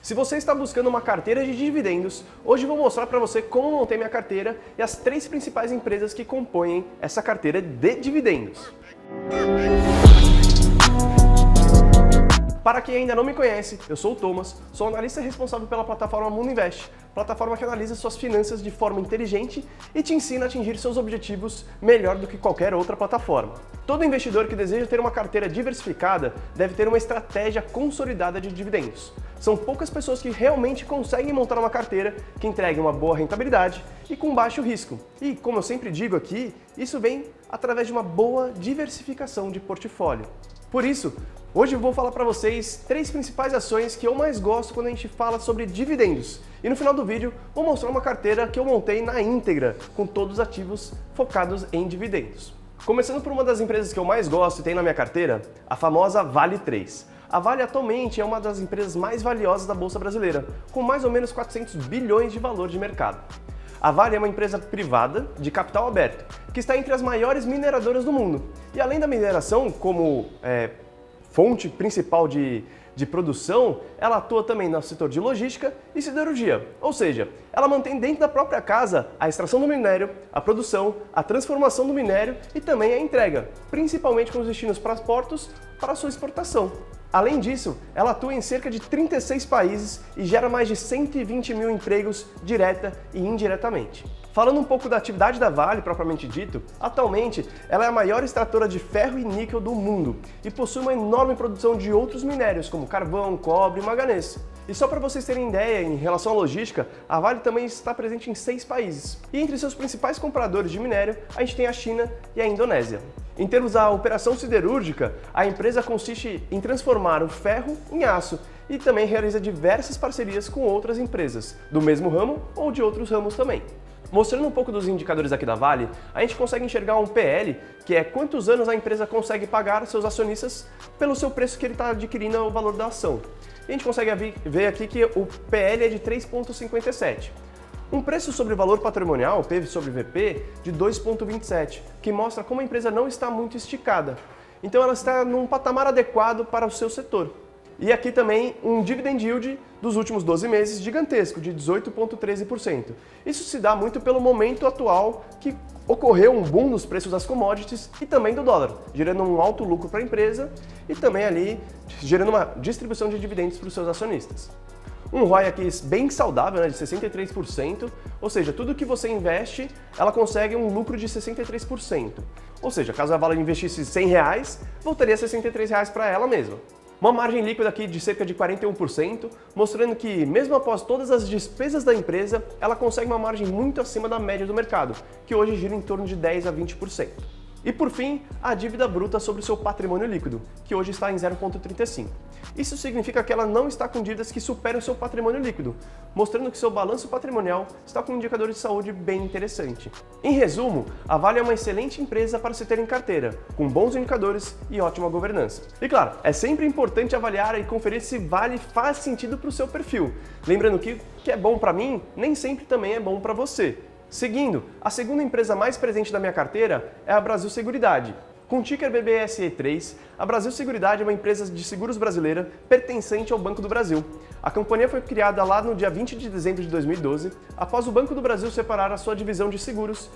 Se você está buscando uma carteira de dividendos, hoje vou mostrar para você como montei minha carteira e as 3 principais empresas que compõem essa carteira de dividendos. Para quem ainda não me conhece, eu sou o Thomas, sou analista responsável pela plataforma Mundo Invest, plataforma que analisa suas finanças de forma inteligente e te ensina a atingir seus objetivos melhor do que qualquer outra plataforma. Todo investidor que deseja ter uma carteira diversificada deve ter uma estratégia consolidada de dividendos. São poucas pessoas que realmente conseguem montar uma carteira que entregue uma boa rentabilidade e com baixo risco. E, como eu sempre digo aqui, isso vem através de uma boa diversificação de portfólio. Por isso, hoje eu vou falar para vocês 3 principais ações que eu mais gosto quando a gente fala sobre dividendos. E no final do vídeo, vou mostrar uma carteira que eu montei na íntegra, com todos os ativos focados em dividendos. Começando por uma das empresas que eu mais gosto e tem na minha carteira, a famosa Vale 3. A Vale atualmente é uma das empresas mais valiosas da Bolsa Brasileira, com mais ou menos 400 bilhões de valor de mercado. A Vale é uma empresa privada de capital aberto, que está entre as maiores mineradoras do mundo. E além da mineração como fonte principal de produção, ela atua também no setor de logística e siderurgia. Ou seja, ela mantém dentro da própria casa a extração do minério, a produção, a transformação do minério e também a entrega, principalmente com os destinos para portos para sua exportação. Além disso, ela atua em cerca de 36 países e gera mais de 120 mil empregos direta e indiretamente. Falando um pouco da atividade da Vale, propriamente dito, atualmente ela é a maior extratora de ferro e níquel do mundo e possui uma enorme produção de outros minérios como carvão, cobre e manganês. E só para vocês terem ideia, em relação à logística, a Vale também está presente em 6 países. E entre seus principais compradores de minério, a gente tem a China e a Indonésia. Em termos da operação siderúrgica, a empresa consiste em transformar o ferro em aço e também realiza diversas parcerias com outras empresas, do mesmo ramo ou de outros ramos também. Mostrando um pouco dos indicadores aqui da Vale, a gente consegue enxergar um PL, que é quantos anos a empresa consegue pagar seus acionistas pelo seu preço que ele está adquirindo o valor da ação. E a gente consegue ver aqui que o PL é de 3,57. Um preço sobre valor patrimonial, PV sobre VP, de 2,27, que mostra como a empresa não está muito esticada. Então ela está num patamar adequado para o seu setor. E aqui também um dividend yield dos últimos 12 meses gigantesco, de 18,13%. Isso se dá muito pelo momento atual que ocorreu um boom nos preços das commodities e também do dólar, gerando um alto lucro para a empresa e também ali gerando uma distribuição de dividendos para os seus acionistas. Um ROI aqui bem saudável, né, de 63%, ou seja, tudo que você investe, ela consegue um lucro de 63%. Ou seja, caso a Vale investisse R$100, voltaria R$63 para ela mesma. Uma margem líquida aqui de cerca de 41%, mostrando que mesmo após todas as despesas da empresa, ela consegue uma margem muito acima da média do mercado, que hoje gira em torno de 10 a 20%. E por fim, a dívida bruta sobre o seu patrimônio líquido, que hoje está em 0,35. Isso significa que ela não está com dívidas que superem o seu patrimônio líquido, mostrando que seu balanço patrimonial está com um indicador de saúde bem interessante. Em resumo, a Vale é uma excelente empresa para se ter em carteira, com bons indicadores e ótima governança. E claro, é sempre importante avaliar e conferir se Vale faz sentido para o seu perfil. Lembrando que o que é bom para mim, nem sempre também é bom para você. Seguindo, a segunda empresa mais presente da minha carteira é a Brasil Seguridade. Com o ticker BBSE3, a Brasil Seguridade é uma empresa de seguros brasileira pertencente ao Banco do Brasil. A companhia foi criada lá no dia 20 de dezembro de 2012, após o Banco do Brasil separar a sua divisão de seguros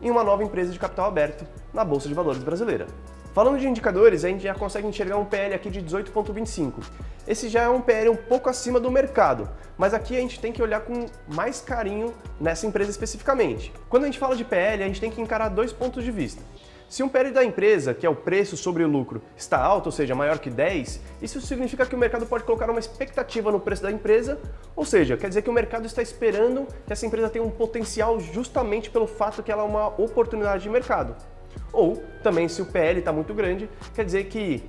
em uma nova empresa de capital aberto na Bolsa de Valores brasileira. Falando de indicadores, a gente já consegue enxergar um PL aqui de 18,25. Esse já é um PL um pouco acima do mercado, mas aqui a gente tem que olhar com mais carinho nessa empresa especificamente. Quando a gente fala de PL, a gente tem que encarar 2 pontos de vista. Se um PL da empresa, que é o preço sobre o lucro, está alto, ou seja, maior que 10, isso significa que o mercado pode colocar uma expectativa no preço da empresa, ou seja, quer dizer que o mercado está esperando que essa empresa tenha um potencial justamente pelo fato que ela é uma oportunidade de mercado. Ou também, se o PL está muito grande, quer dizer que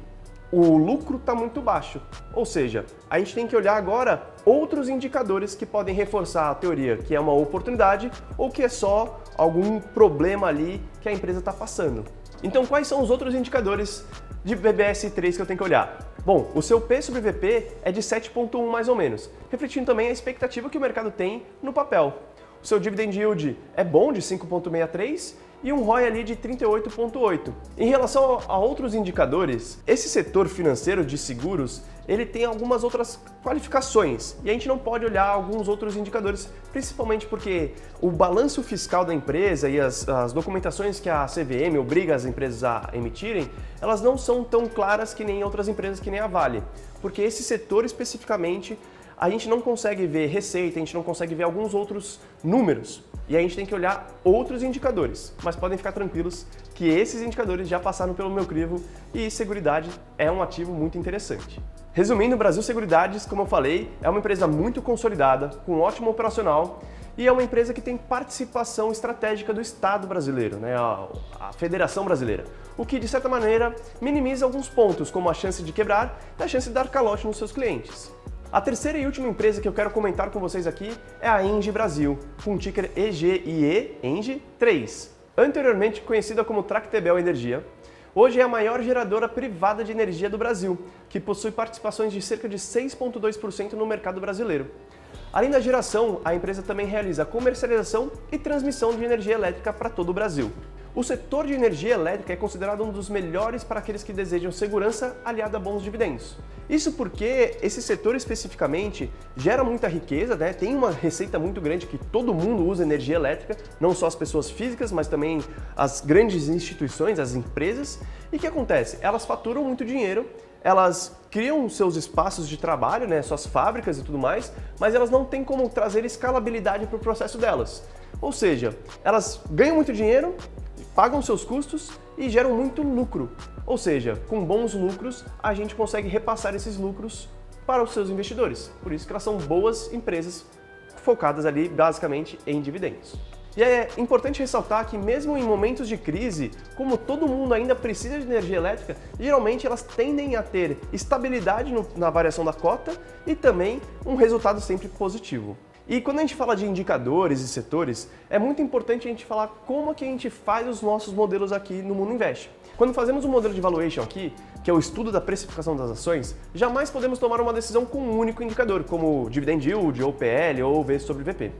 o lucro está muito baixo. Ou seja, a gente tem que olhar agora outros indicadores que podem reforçar a teoria que é uma oportunidade ou que é só algum problema ali que a empresa está passando. Então, quais são os outros indicadores de BBSE3 que eu tenho que olhar? Bom, o seu P sobre VP é de 7,1 mais ou menos, refletindo também a expectativa que o mercado tem no papel. O seu dividend yield é bom, de 5,63, e um ROI ali de 38,8. Em relação a outros indicadores, esse setor financeiro de seguros, ele tem algumas outras qualificações e a gente não pode olhar alguns outros indicadores, principalmente porque o balanço fiscal da empresa e as documentações que a CVM obriga as empresas a emitirem, elas não são tão claras que nem outras empresas, que nem a Vale, porque esse setor especificamente a gente não consegue ver receita, a gente não consegue ver alguns outros números e a gente tem que olhar outros indicadores, mas podem ficar tranquilos que esses indicadores já passaram pelo meu crivo e Seguridade é um ativo muito interessante. Resumindo, Brasil Seguridades, como eu falei, é uma empresa muito consolidada, com ótimo operacional e é uma empresa que tem participação estratégica do Estado brasileiro, né, a Federação Brasileira, o que de certa maneira minimiza alguns pontos, como a chance de quebrar e a chance de dar calote nos seus clientes. A terceira e última empresa que eu quero comentar com vocês aqui é a Engie Brasil, com o ticker EGIE, Engie 3. Anteriormente conhecida como Tractebel Energia, hoje é a maior geradora privada de energia do Brasil, que possui participações de cerca de 6,2% no mercado brasileiro. Além da geração, a empresa também realiza comercialização e transmissão de energia elétrica para todo o Brasil. O setor de energia elétrica é considerado um dos melhores para aqueles que desejam segurança aliada a bons dividendos. Isso porque esse setor especificamente gera muita riqueza, né? Tem uma receita muito grande que todo mundo usa energia elétrica, não só as pessoas físicas, mas também as grandes instituições, as empresas. E o que acontece? Elas faturam muito dinheiro, elas criam seus espaços de trabalho, né? Suas fábricas e tudo mais, mas elas não têm como trazer escalabilidade para o processo delas. Ou seja, elas ganham muito dinheiro, pagam seus custos e geram muito lucro. Ou seja, com bons lucros, a gente consegue repassar esses lucros para os seus investidores. Por isso que elas são boas empresas focadas ali basicamente em dividendos. E é importante ressaltar que mesmo em momentos de crise, como todo mundo ainda precisa de energia elétrica, geralmente elas tendem a ter estabilidade na variação da cota e também um resultado sempre positivo. E quando a gente fala de indicadores e setores, é muito importante a gente falar como que a gente faz os nossos modelos aqui no Mundo Invest. Quando fazemos um modelo de valuation aqui, que é o estudo da precificação das ações, jamais podemos tomar uma decisão com um único indicador, como Dividend Yield, ou PL, ou V sobre VP.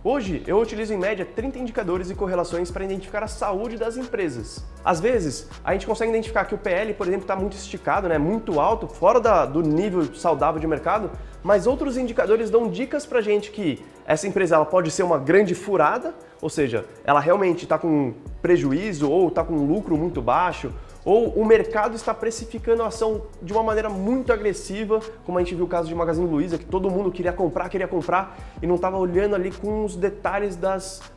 Hoje, eu utilizo em média 30 indicadores e correlações para identificar a saúde das empresas. Às vezes, a gente consegue identificar que o PL, por exemplo, está muito esticado, né, muito alto, fora do nível saudável de mercado, mas outros indicadores dão dicas para a gente que essa empresa ela pode ser uma grande furada, ou seja, ela realmente está com prejuízo ou está com lucro muito baixo, ou o mercado está precificando a ação de uma maneira muito agressiva, como a gente viu o caso de Magazine Luiza, que todo mundo queria comprar e não estava olhando ali com os detalhes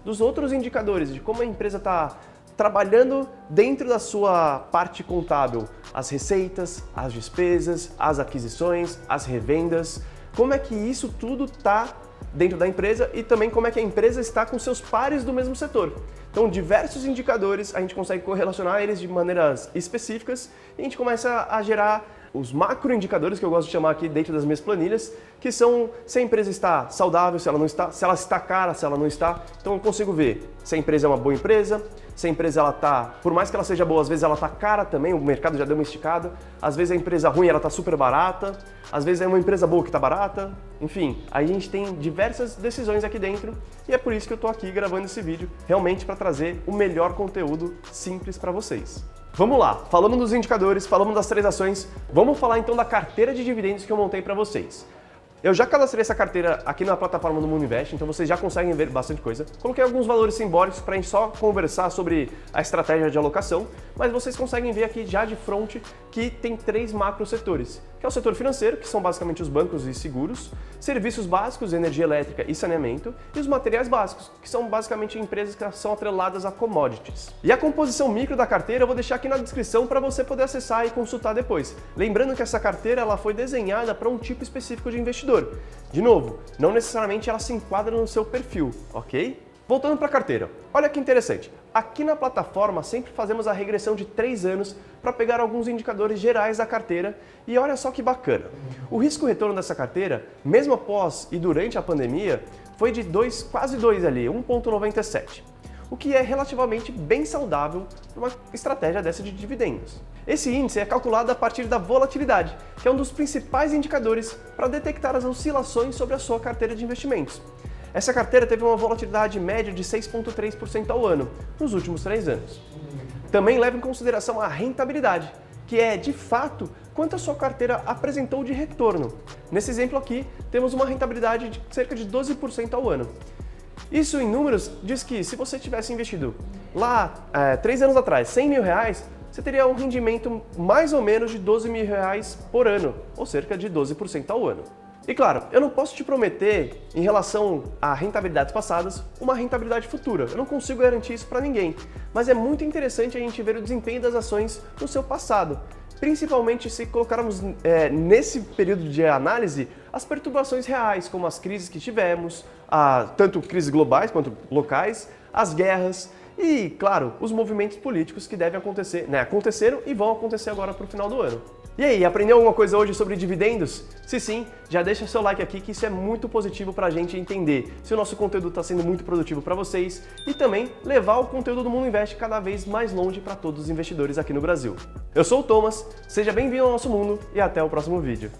dos outros indicadores, de como a empresa está trabalhando dentro da sua parte contábil, as receitas, as despesas, as aquisições, as revendas, como é que isso tudo está dentro da empresa e também como é que a empresa está com seus pares do mesmo setor. Então, diversos indicadores, a gente consegue correlacionar eles de maneiras específicas e a gente começa a gerar os macroindicadores, que eu gosto de chamar aqui dentro das minhas planilhas, que são se a empresa está saudável, se ela não está, se ela está cara, se ela não está. Então eu consigo ver se a empresa é uma boa empresa, se a empresa ela tá, por mais que ela seja boa, às vezes ela está cara também, o mercado já deu uma esticada, às vezes a empresa ruim ela está super barata, às vezes é uma empresa boa que está barata, enfim, aí a gente tem diversas decisões aqui dentro e é por isso que eu estou aqui gravando esse vídeo, realmente para trazer o melhor conteúdo simples para vocês. Vamos lá, falamos dos indicadores, falamos das 3 ações, vamos falar então da carteira de dividendos que eu montei para vocês. Eu já cadastrei essa carteira aqui na plataforma do Mundo Invest, então vocês já conseguem ver bastante coisa. Coloquei alguns valores simbólicos para a gente só conversar sobre a estratégia de alocação, mas vocês conseguem ver aqui já de frente que tem 3 macro setores, que é o setor financeiro, que são basicamente os bancos e seguros, serviços básicos, energia elétrica e saneamento, e os materiais básicos, que são basicamente empresas que são atreladas a commodities. E a composição micro da carteira eu vou deixar aqui na descrição para você poder acessar e consultar depois. Lembrando que essa carteira ela foi desenhada para um tipo específico de investidor. De novo, não necessariamente ela se enquadra no seu perfil, ok? Voltando para a carteira, olha que interessante. Aqui na plataforma sempre fazemos a regressão de 3 anos para pegar alguns indicadores gerais da carteira e olha só que bacana. O risco-retorno dessa carteira, mesmo após e durante a pandemia, foi de quase 2 ali, 1,97. O que é relativamente bem saudável para uma estratégia dessa de dividendos. Esse índice é calculado a partir da volatilidade, que é um dos principais indicadores para detectar as oscilações sobre a sua carteira de investimentos. Essa carteira teve uma volatilidade média de 6,3% ao ano nos últimos 3 anos. Também leva em consideração a rentabilidade, que é, de fato, quanto a sua carteira apresentou de retorno. Nesse exemplo aqui, temos uma rentabilidade de cerca de 12% ao ano. Isso em números diz que se você tivesse investido lá 3 anos atrás R$100.000, você teria um rendimento mais ou menos de R$12.000 por ano, ou cerca de 12% ao ano. E claro, eu não posso te prometer, em relação a rentabilidades passadas, uma rentabilidade futura. Eu não consigo garantir isso para ninguém, mas é muito interessante a gente ver o desempenho das ações no seu passado. Principalmente se colocarmos nesse período de análise as perturbações reais, como as crises que tivemos, tanto crises globais quanto locais, as guerras e, claro, os movimentos políticos que devem acontecer, aconteceram e vão acontecer agora para o final do ano. E aí, aprendeu alguma coisa hoje sobre dividendos? Se sim, já deixa seu like aqui que isso é muito positivo para a gente entender se o nosso conteúdo está sendo muito produtivo para vocês e também levar o conteúdo do Mundo Invest cada vez mais longe para todos os investidores aqui no Brasil. Eu sou o Thomas, seja bem-vindo ao nosso mundo e até o próximo vídeo.